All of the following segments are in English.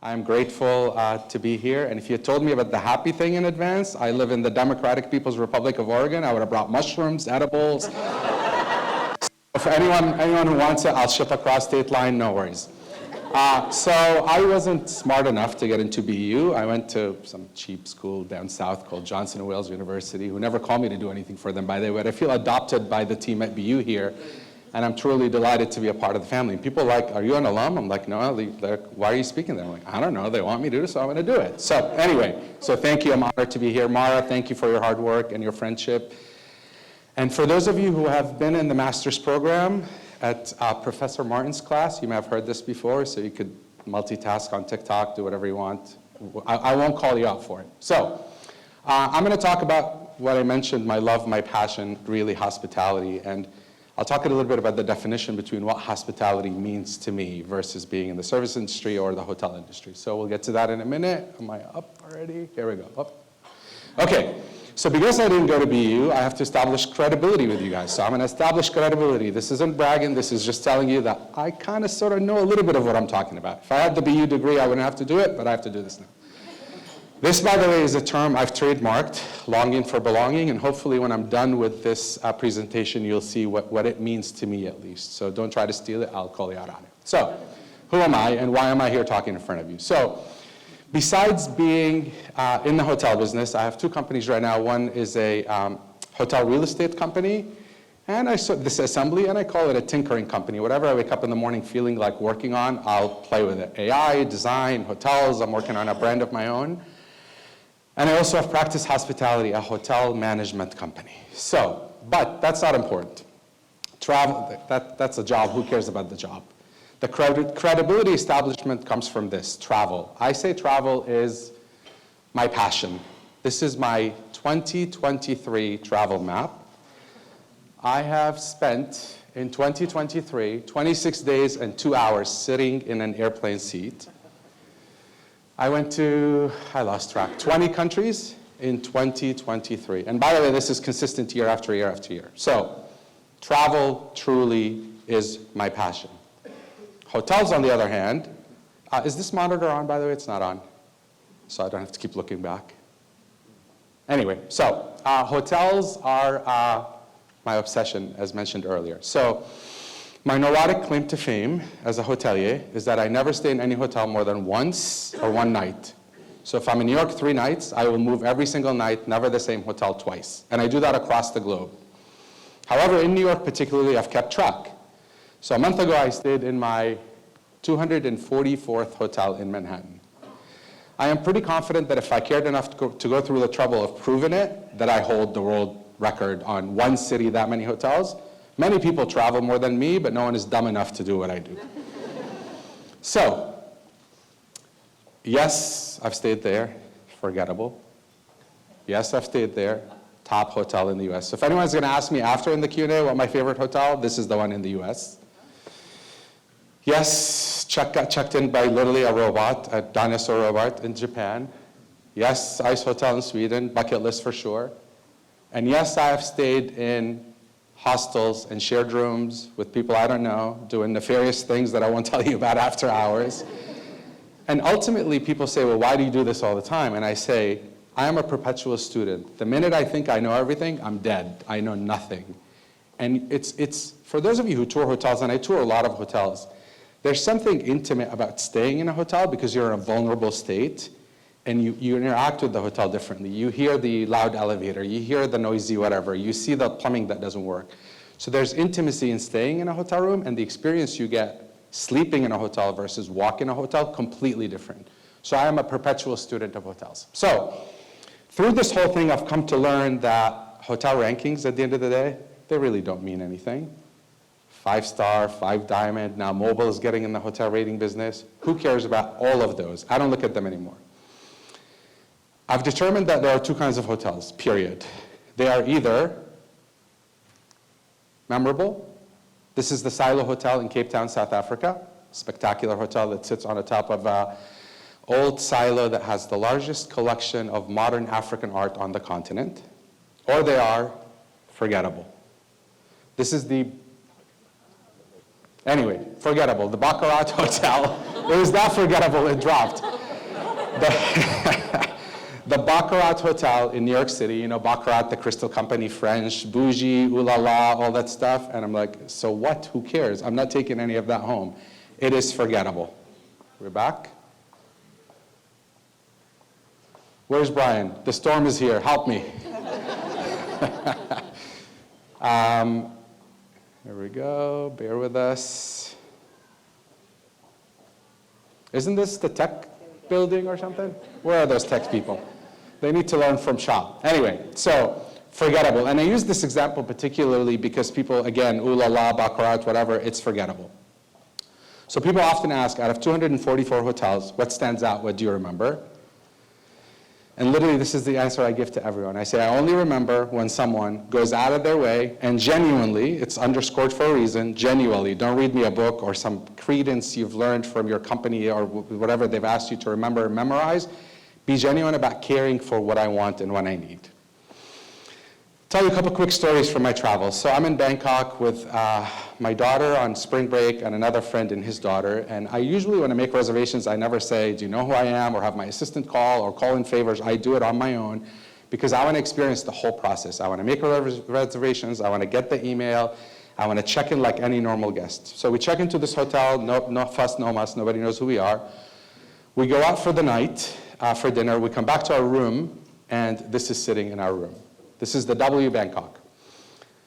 I'm grateful to be here. And if you had told me about the happy thing in advance, I live in the Democratic People's Republic of Oregon, I would have brought mushrooms, edibles. For anyone who wants it, I'll ship across state line, no worries. So I wasn't smart enough to get into BU. I went to some cheap school down south called Johnson & Wales University, who never called me to do anything for them, by the way. But I feel adopted by the team at BU here, and I'm truly delighted to be a part of the family. And people are like, are you an alum? I'm like, no, why are you speaking there? I'm like, I don't know, they want me to do this, so I'm gonna do it. So anyway, so thank you, I'm honored to be here. Mara, thank you for your hard work and your friendship. And for those of you who have been in the master's program at Professor Martin's class, you may have heard this before, so you could multitask on TikTok, do whatever you want. I won't call you out for it. So I'm gonna talk about what I mentioned, my love, my passion, really hospitality. And I'll talk a little bit about the definition between what hospitality means to me versus being in the service industry or the hotel industry. So we'll get to that in a minute. Am I up already? Here we go, up. Okay, so because I didn't go to BU, I have to establish credibility with you guys. So I'm gonna establish credibility. This isn't bragging, this is just telling you that I kind of sort of know a little bit of what I'm talking about. If I had the BU degree, I wouldn't have to do it, but I have to do this now. This, by the way, is a term I've trademarked, longing for belonging, and hopefully when I'm done with this presentation, you'll see what it means to me at least. So don't try to steal it, I'll call you out on it. So, who am I and why am I here talking in front of you? So, besides being in the hotel business, I have two companies right now. One is a hotel real estate company, and this assembly, and I call it a tinkering company. Whatever I wake up in the morning feeling like working on, I'll play with it. AI, design, hotels, I'm working on a brand of my own. And I also have practiced hospitality, a hotel management company. So, but that's not important. Travel, that's a job, who cares about the job? The credibility establishment comes from this, travel. I say travel is my passion. This is my 2023 travel map. I have spent, in 2023, 26 days and 2 hours sitting in an airplane seat. I went to, I lost track, 20 countries in 2023. And by the way, this is consistent year after year after year. So, travel truly is my passion. Hotels, on the other hand, is this monitor on, by the way? It's not on, so I don't have to keep looking back. Anyway, so hotels are my obsession, as mentioned earlier. So, my neurotic claim to fame as a hotelier is that I never stay in any hotel more than once or one night. So if I'm in New York 3 nights, I will move every single night, never the same hotel twice. And I do that across the globe. However, in New York particularly, I've kept track. So a month ago, I stayed in my 244th hotel in Manhattan. I am pretty confident that if I cared enough to go through the trouble of proving it, that I hold the world record on one city, that many hotels. Many people travel more than me, but no one is dumb enough to do what I do. So, yes, I've stayed there, forgettable. Yes, I've stayed there, top hotel in the US. So if anyone's gonna ask me after in the Q&A what my favorite hotel, this is the one in the US. Yes, got checked in by literally a robot, a dinosaur robot in Japan. Yes, Ice Hotel in Sweden, bucket list for sure. And yes, I have stayed in hostels and shared rooms with people I don't know, doing nefarious things that I won't tell you about after hours. And ultimately, people say, well, why do you do this all the time? And I say, I am a perpetual student. The minute I think I know everything, I'm dead. I know nothing. And it's for those of you who tour hotels, and I tour a lot of hotels, there's something intimate about staying in a hotel because you're in a vulnerable state. And you interact with the hotel differently. You hear the loud elevator, you hear the noisy whatever, you see the plumbing that doesn't work. So there's intimacy in staying in a hotel room, and the experience you get sleeping in a hotel versus walking in a hotel, completely different. So I am a perpetual student of hotels. So through this whole thing, I've come to learn that hotel rankings at the end of the day, they really don't mean anything. 5-star, 5-diamond, now mobile is getting in the hotel rating business. Who cares about all of those? I don't look at them anymore. I've determined that there are two kinds of hotels, period. They are either memorable. This is the Silo Hotel in Cape Town, South Africa. Spectacular hotel that sits on the top of an old silo that has the largest collection of modern African art on the continent. Or they are forgettable. This is the, anyway, forgettable, the Baccarat Hotel. It was that forgettable, it dropped. The Baccarat Hotel in New York City, you know, Baccarat, the Crystal Company, French, bougie, ooh la la, all that stuff. And I'm like, so what? Who cares? I'm not taking any of that home. It is forgettable. We're back. Where's Brian? The storm is here. Help me. Here we go. Bear with us. Isn't this the tech building or something? Where are those tech people? They need to learn from SHA. Anyway, so forgettable. And I use this example particularly because people, again, ooh la la, baccarat, whatever, it's forgettable. So people often ask, out of 244 hotels, what stands out? What do you remember? And literally, this is the answer I give to everyone. I say, I only remember when someone goes out of their way and genuinely, it's underscored for a reason, genuinely, don't read me a book or some credence you've learned from your company or whatever they've asked you to remember and memorize. Be genuine about caring for what I want and what I need. Tell you a couple quick stories from my travels. So I'm in Bangkok with my daughter on spring break and another friend and his daughter. And I usually, when I make reservations, I never say, do you know who I am, or have my assistant call or call in favors. I do it on my own because I want to experience the whole process. I want to make reservations. I want to get the email. I want to check in like any normal guest. So we check into this hotel, no fuss, no muss, nobody knows who we are. We go out for the night, for dinner. We come back to our room, and this is sitting in our room. This is the W Bangkok.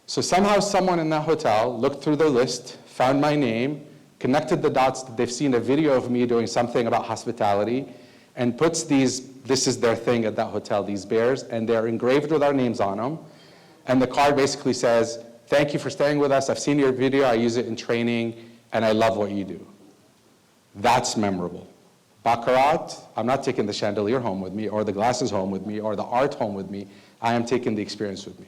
So somehow someone in that hotel looked through the list, found my name, connected the dots that they've seen a video of me doing something about hospitality, and puts these, this is their thing at that hotel, these bears, and they're engraved with our names on them. And the card basically says, thank you for staying with us. I've seen your video. I use it in training, and I love what you do. That's memorable. Baccarat, I'm not taking the chandelier home with me, or the glasses home with me, or the art home with me. I am taking the experience with me.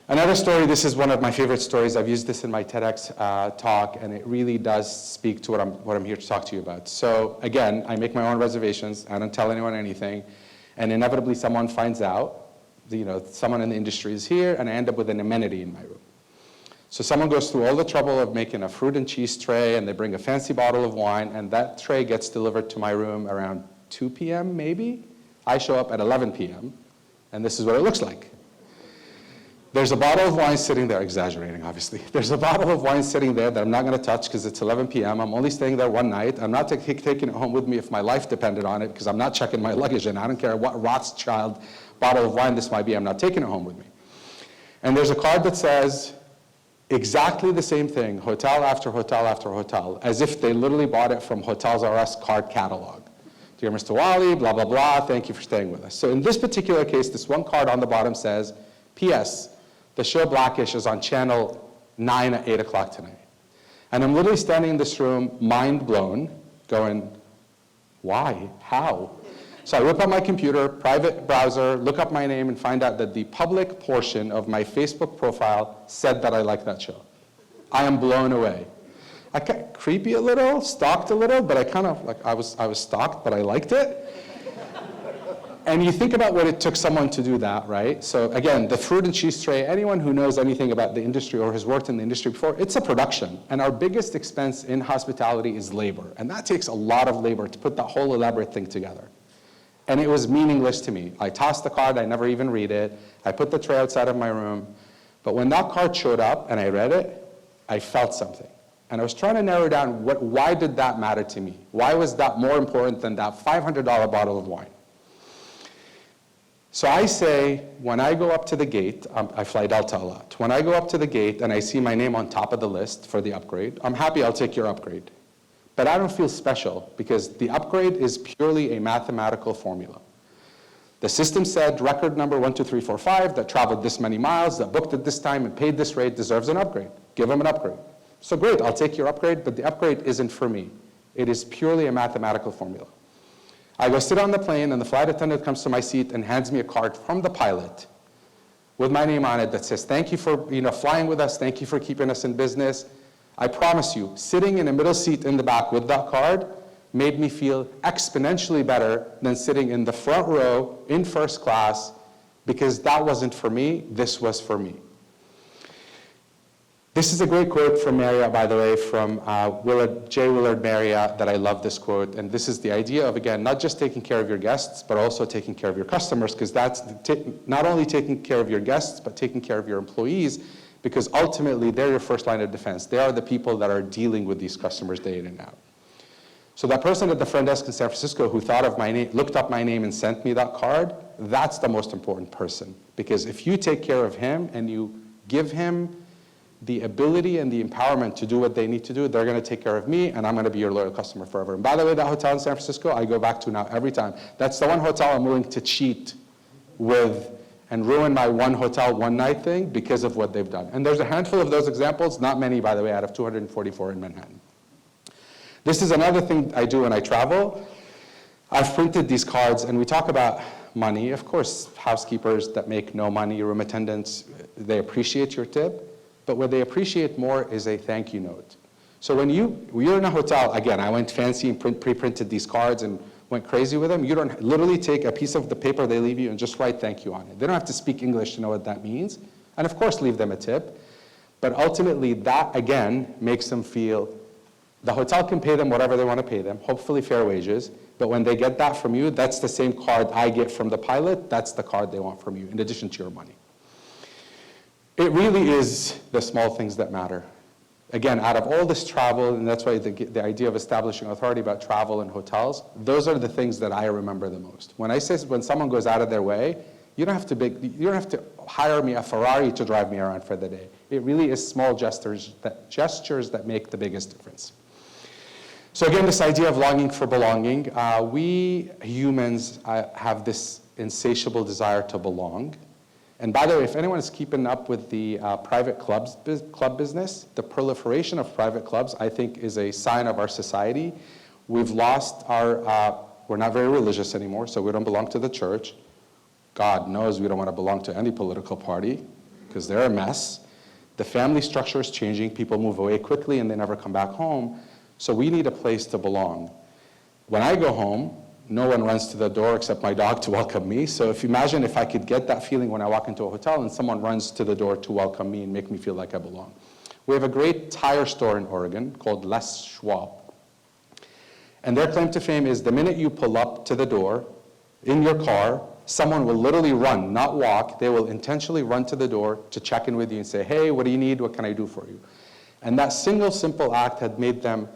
Another story, this is one of my favorite stories. I've used this in my TEDx talk, and it really does speak to what I'm here to talk to you about. So again, I make my own reservations. I don't tell anyone anything. And inevitably, someone finds out, someone in the industry is here, and I end up with an amenity in my room. So someone goes through all the trouble of making a fruit and cheese tray, and they bring a fancy bottle of wine, and that tray gets delivered to my room around 2 p.m. maybe. I show up at 11 p.m., and this is what it looks like. There's a bottle of wine sitting there, exaggerating obviously. There's a bottle of wine sitting there that I'm not gonna touch because it's 11 p.m. I'm only staying there one night. I'm not taking it home with me if my life depended on it because I'm not checking my luggage and I don't care what Rothschild bottle of wine this might be, I'm not taking it home with me. And there's a card that says exactly the same thing, hotel after hotel after hotel, as if they literally bought it from Hotels R Us card catalog. Dear Mr. Wali, blah, blah, blah, thank you for staying with us. So in this particular case, this one card on the bottom says, P.S., the show Blackish is on channel 9 at 8 o'clock tonight. And I'm literally standing in this room, mind blown, going, why? How? So I whip up my computer, private browser, look up my name, and find out that the public portion of my Facebook profile said that I like that show. I am blown away. I got creepy a little, stalked a little, but I kind of, I was stalked, but I liked it. And you think about what it took someone to do that, right? So again, the fruit and cheese tray, anyone who knows anything about the industry or has worked in the industry before, it's a production. And our biggest expense in hospitality is labor. And that takes a lot of labor to put that whole elaborate thing together. And it was meaningless to me. I tossed the card, I never even read it. I put the tray outside of my room. But when that card showed up and I read it, I felt something. And I was trying to narrow down why did that matter to me? Why was that more important than that $500 bottle of wine? So I say, when I go up to the gate, I fly Delta a lot. When I go up to the gate and I see my name on top of the list for the upgrade, I'm happy, I'll take your upgrade. But I don't feel special because the upgrade is purely a mathematical formula. The system said record number 12345 that traveled this many miles, that booked at this time and paid this rate deserves an upgrade. Give them an upgrade. So great, I'll take your upgrade, but the upgrade isn't for me. It is purely a mathematical formula. I go sit on the plane and the flight attendant comes to my seat and hands me a card from the pilot with my name on it that says, thank you for flying with us, thank you for keeping us in business. I promise you, sitting in a middle seat in the back with that card made me feel exponentially better than sitting in the front row in first class because that wasn't for me, this was for me. This is a great quote from Marriott, by the way, from J. Willard Marriott, that I love this quote. And this is the idea of, again, not just taking care of your guests, but also taking care of your customers, because that's not only taking care of your guests, but taking care of your employees, because ultimately they're your first line of defense. They are the people that are dealing with these customers day in and out. So that person at the front desk in San Francisco who thought of my name, looked up my name and sent me that card, that's the most important person. Because if you take care of him and you give him the ability and the empowerment to do what they need to do, they're going to take care of me, and I'm going to be your loyal customer forever. And by the way, that hotel in San Francisco, I go back to now every time. That's the one hotel I'm willing to cheat with and ruin my one hotel, one night thing because of what they've done. And there's a handful of those examples, not many, by the way, out of 244 in Manhattan. This is another thing I do when I travel. I've printed these cards, and we talk about money. Of course, housekeepers that make no money, room attendants, they appreciate your tip. But what they appreciate more is a thank you note. So when you're in a hotel, again, I went fancy and pre-printed these cards and went crazy with them. You don't literally take a piece of the paper they leave you and just write thank you on it. They don't have to speak English to know what that means. And of course, leave them a tip. But ultimately, that, again, makes them feel the hotel can pay them whatever they want to pay them, hopefully fair wages. But when they get that from you, that's the same card I get from the pilot. That's the card they want from you, in addition to your money. It really is the small things that matter. Again, out of all this travel, and that's why the idea of establishing authority about travel and hotels, those are the things that I remember the most. When someone goes out of their way, you don't have to hire me a Ferrari to drive me around for the day. It really is small gestures that make the biggest difference. So again, this idea of longing for belonging, we humans have this insatiable desire to belong. And by the way, if anyone is keeping up with the private club business, the proliferation of private clubs, I think, is a sign of our society. We've lost we're not very religious anymore, so we don't belong to the church. God knows we don't want to belong to any political party, because they're a mess. The family structure is changing. People move away quickly, and they never come back home. So we need a place to belong. When I go home, no one runs to the door except my dog to welcome me. So imagine if I could get that feeling when I walk into a hotel and someone runs to the door to welcome me and make me feel like I belong. We have a great tire store in Oregon called Les Schwab. And their claim to fame is the minute you pull up to the door in your car, someone will literally run, not walk. They will intentionally run to the door to check in with you and say, hey, what do you need? What can I do for you? And that single simple act had made them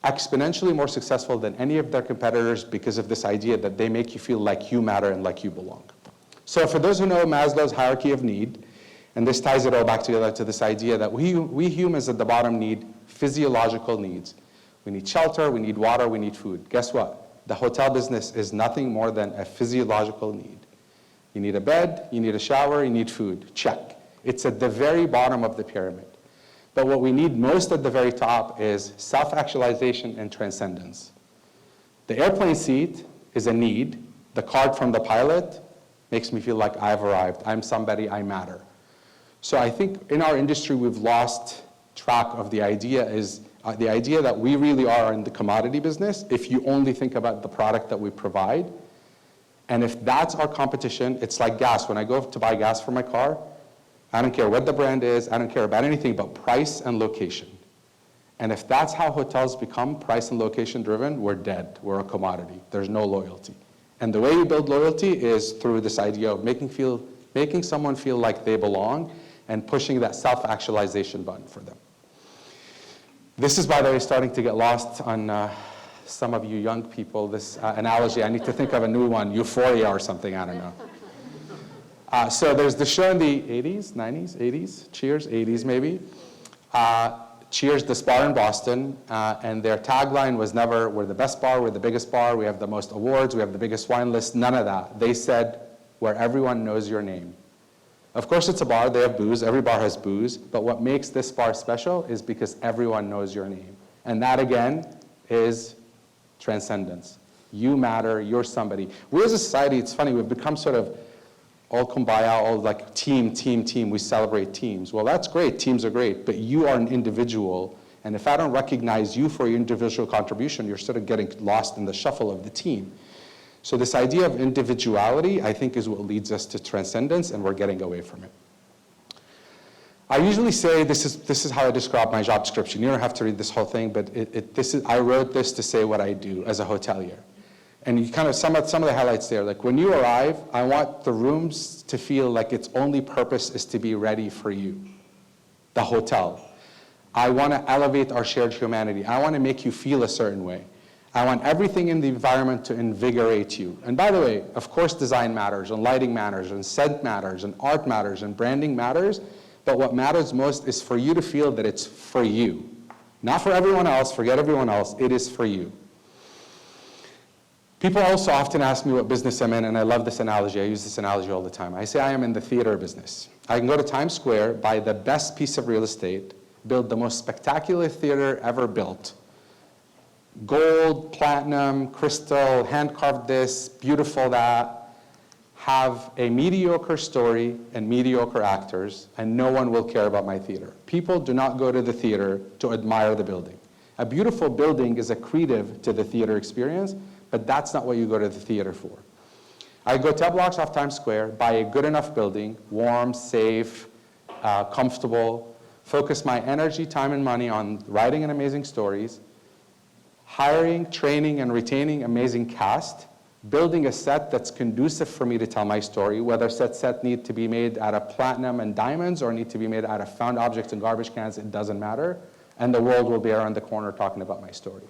exponentially more successful than any of their competitors because of this idea that they make you feel like you matter and like you belong. So for those who know Maslow's hierarchy of need, and this ties it all back together to this idea that we humans at the bottom need physiological needs. We need shelter, we need water, we need food. Guess what? The hotel business is nothing more than a physiological need. You need a bed, you need a shower, you need food. Check. It's at the very bottom of the pyramid. But what we need most at the very top is self-actualization and transcendence. The airplane seat is a need. The card from the pilot makes me feel like I've arrived. I'm somebody, I matter. So I think in our industry, we've lost track of the idea that we really are in the commodity business if you only think about the product that we provide. And if that's our competition, it's like gas. When I go to buy gas for my car, I don't care what the brand is, I don't care about anything but price and location. And if that's how hotels become price and location driven, we're dead. We're a commodity. There's no loyalty. And the way you build loyalty is through this idea of making someone feel like they belong and pushing that self-actualization button for them. This is, by the way, starting to get lost on some of you young people, this analogy. I need to think of a new one, Euphoria or something, I don't know. So there's the show in the 80s, 90s, 80s, Cheers, 80s maybe. Cheers, this bar in Boston, and their tagline was never, we're the best bar, we're the biggest bar, we have the most awards, we have the biggest wine list, none of that. They said, where everyone knows your name. Of course it's a bar, they have booze, every bar has booze, but what makes this bar special is because everyone knows your name. And that again is transcendence. You matter, you're somebody. We as a society, it's funny, we've become sort of all kumbaya, all like team, we celebrate teams. Well, that's great, teams are great, but you are an individual, and if I don't recognize you for your individual contribution, you're sort of getting lost in the shuffle of the team. So this idea of individuality, I think, is what leads us to transcendence, and we're getting away from it. I usually say this is how I describe my job description. You don't have to read this whole thing, but I wrote this to say what I do as a hotelier. And you kind of, some of the highlights there, like when you arrive, I want the rooms to feel like its only purpose is to be ready for you, the hotel. I want to elevate our shared humanity. I want to make you feel a certain way. I want everything in the environment to invigorate you. And by the way, of course design matters, and lighting matters, and scent matters, and art matters, and branding matters, but what matters most is for you to feel that it's for you. Not for everyone else, forget everyone else, it is for you. People also often ask me what business I'm in, and I love this analogy. I use this analogy all the time. I say I am in the theater business. I can go to Times Square, buy the best piece of real estate, build the most spectacular theater ever built. Gold, platinum, crystal, hand-carved this, beautiful that. Have a mediocre story and mediocre actors, and no one will care about my theater. People do not go to the theater to admire the building. A beautiful building is accretive to the theater experience, but that's not what you go to the theater for. I go 10 blocks off Times Square, buy a good enough building, warm, safe, comfortable, focus my energy, time, and money on writing and amazing stories, hiring, training, and retaining amazing cast, building a set that's conducive for me to tell my story, whether set need to be made out of platinum and diamonds or need to be made out of found objects and garbage cans, it doesn't matter, and the world will be around the corner talking about my story.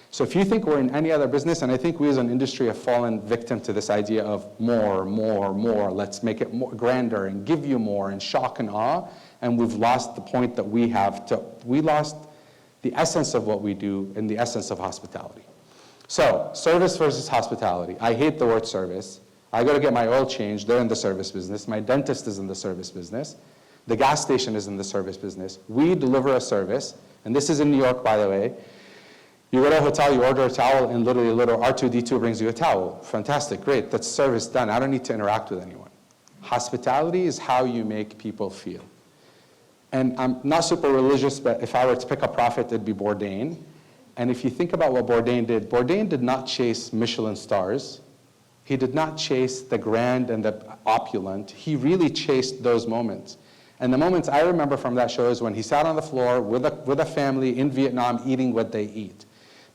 So if you think we're in any other business, and I think we as an industry have fallen victim to this idea of more, let's make it more grander and give you more and shock and awe, and we've lost the point that we lost the essence of what we do and the essence of hospitality. So, service versus hospitality. I hate the word service. I go to get my oil changed, they're in the service business. My dentist is in the service business. The gas station is in the service business. We deliver a service, and this is in New York, by the way. You go to a hotel, you order a towel, and literally a little R2-D2 brings you a towel. Fantastic, great, that's service done. I don't need to interact with anyone. Hospitality is how you make people feel. And I'm not super religious, but if I were to pick a prophet, it'd be Bourdain. And if you think about what Bourdain did not chase Michelin stars. He did not chase the grand and the opulent. He really chased those moments. And the moments I remember from that show is when he sat on the floor with a family in Vietnam eating what they eat.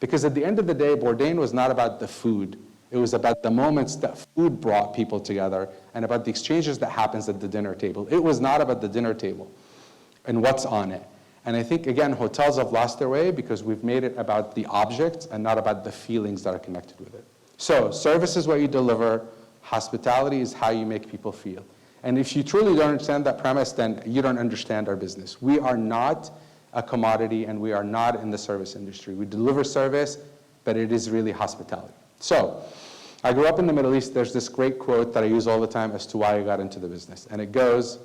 Because at the end of the day, Bourdain was not about the food. It was about the moments that food brought people together and about the exchanges that happens at the dinner table. It was not about the dinner table and what's on it. And I think, again, hotels have lost their way because we've made it about the object and not about the feelings that are connected with it. So service is what you deliver. Hospitality is how you make people feel. And if you truly don't understand that premise, then you don't understand our business. We are not a commodity, and we are not in the service industry. We deliver service, but it is really hospitality. So I grew up in the Middle East. There's this great quote that I use all the time as to why I got into the business. And it goes,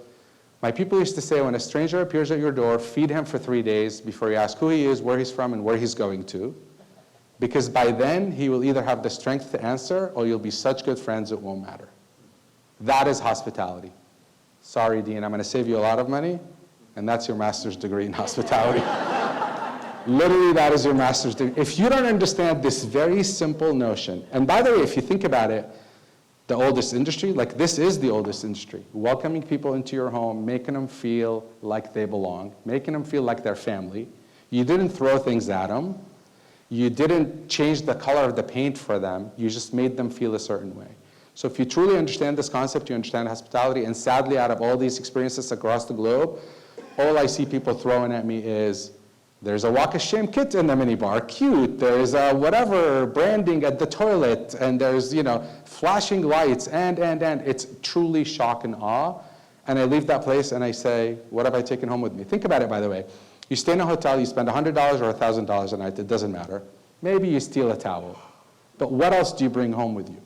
my people used to say, when a stranger appears at your door, feed him for 3 days before you ask who he is, where he's from, and where he's going to. Because by then, he will either have the strength to answer, or you'll be such good friends it won't matter. That is hospitality. Sorry, Dean, I'm going to save you a lot of money, and that's your master's degree in hospitality. Literally, that is your master's degree. If you don't understand this very simple notion, and by the way, if you think about it, the oldest industry, like this is the oldest industry. Welcoming people into your home, making them feel like they belong, making them feel like they're family. You didn't throw things at them. You didn't change the color of the paint for them. You just made them feel a certain way. So if you truly understand this concept, you understand hospitality, and sadly, out of all these experiences across the globe, all I see people throwing at me is, there's a walk of shame kit in the minibar, cute. There's a whatever branding at the toilet, and there's, flashing lights, and it's truly shock and awe. And I leave that place and I say, what have I taken home with me? Think about it, by the way. You stay in a hotel, you spend $100 or $1,000 a night, it doesn't matter. Maybe you steal a towel. But what else do you bring home with you?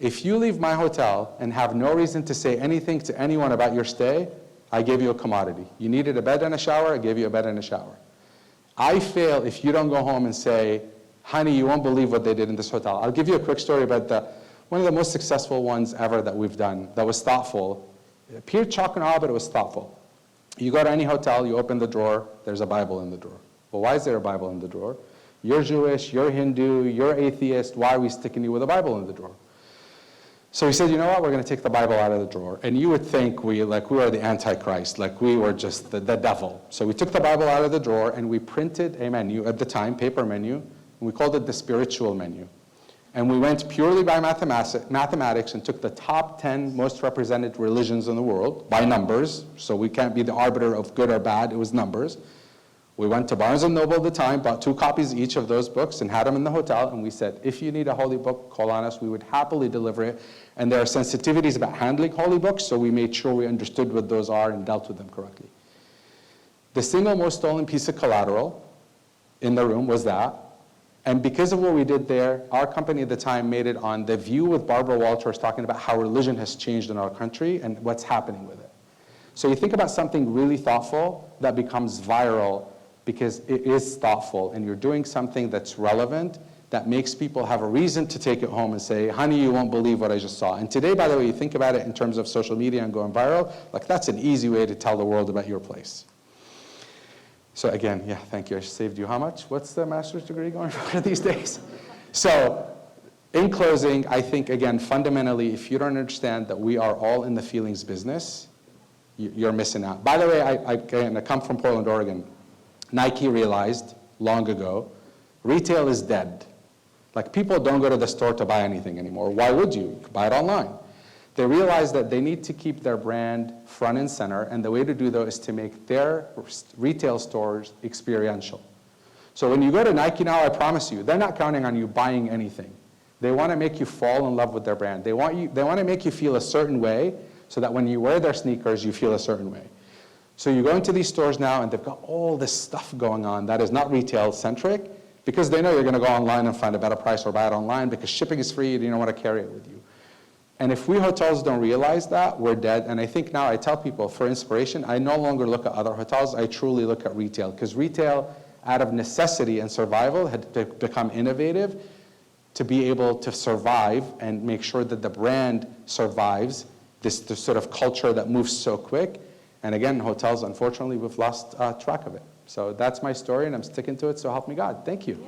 If you leave my hotel and have no reason to say anything to anyone about your stay, I gave you a commodity. You needed a bed and a shower, I gave you a bed and a shower. I fail if you don't go home and say, honey, you won't believe what they did in this hotel. I'll give you a quick story about one of the most successful ones ever that we've done that was thoughtful. It appeared chalk and awe, but it was thoughtful. You go to any hotel, you open the drawer, there's a Bible in the drawer. Well, why is there a Bible in the drawer? You're Jewish, you're Hindu, you're atheist, why are we sticking you with a Bible in the drawer? So we said, you know what, we're going to take the Bible out of the drawer. And you would think we were the Antichrist, like we were just the devil. So we took the Bible out of the drawer and we printed a menu at the time, paper menu, and we called it the spiritual menu. And we went purely by mathematics and took the top 10 most represented religions in the world by numbers. So we can't be the arbiter of good or bad, it was numbers. We went to Barnes & Noble at the time, bought 2 copies each of those books and had them in the hotel, and we said, if you need a holy book, call on us, we would happily deliver it. And there are sensitivities about handling holy books, so we made sure we understood what those are and dealt with them correctly. The single most stolen piece of collateral in the room was that, and because of what we did there, our company at the time made it on The View with Barbara Walters, talking about how religion has changed in our country and what's happening with it. So you think about something really thoughtful that becomes viral because it is thoughtful and you're doing something that's relevant that makes people have a reason to take it home and say, honey, you won't believe what I just saw. And today, by the way, you think about it in terms of social media and going viral, like that's an easy way to tell the world about your place. So again, yeah, thank you. I saved you how much? What's the master's degree going for these days? So in closing, I think, again, fundamentally, if you don't understand that we are all in the feelings business, you're missing out. By the way, I come from Portland, Oregon. Nike realized long ago, retail is dead. Like people don't go to the store to buy anything anymore. Why would you? You could buy it online. They realized that they need to keep their brand front and center, and the way to do that is to make their retail stores experiential. So when you go to Nike now, I promise you, they're not counting on you buying anything. They want to make you fall in love with their brand. They want to make you feel a certain way so that when you wear their sneakers, you feel a certain way. So you go into these stores now and they've got all this stuff going on that is not retail centric because they know you're going to go online and find a better price or buy it online because shipping is free and you don't want to carry it with you. And if we hotels don't realize that, we're dead. And I think now I tell people for inspiration, I no longer look at other hotels, I truly look at retail because retail out of necessity and survival had become innovative to be able to survive and make sure that the brand survives this sort of culture that moves so quick. And again, hotels, unfortunately, we've lost track of it. So that's my story, and I'm sticking to it, so help me God. Thank you.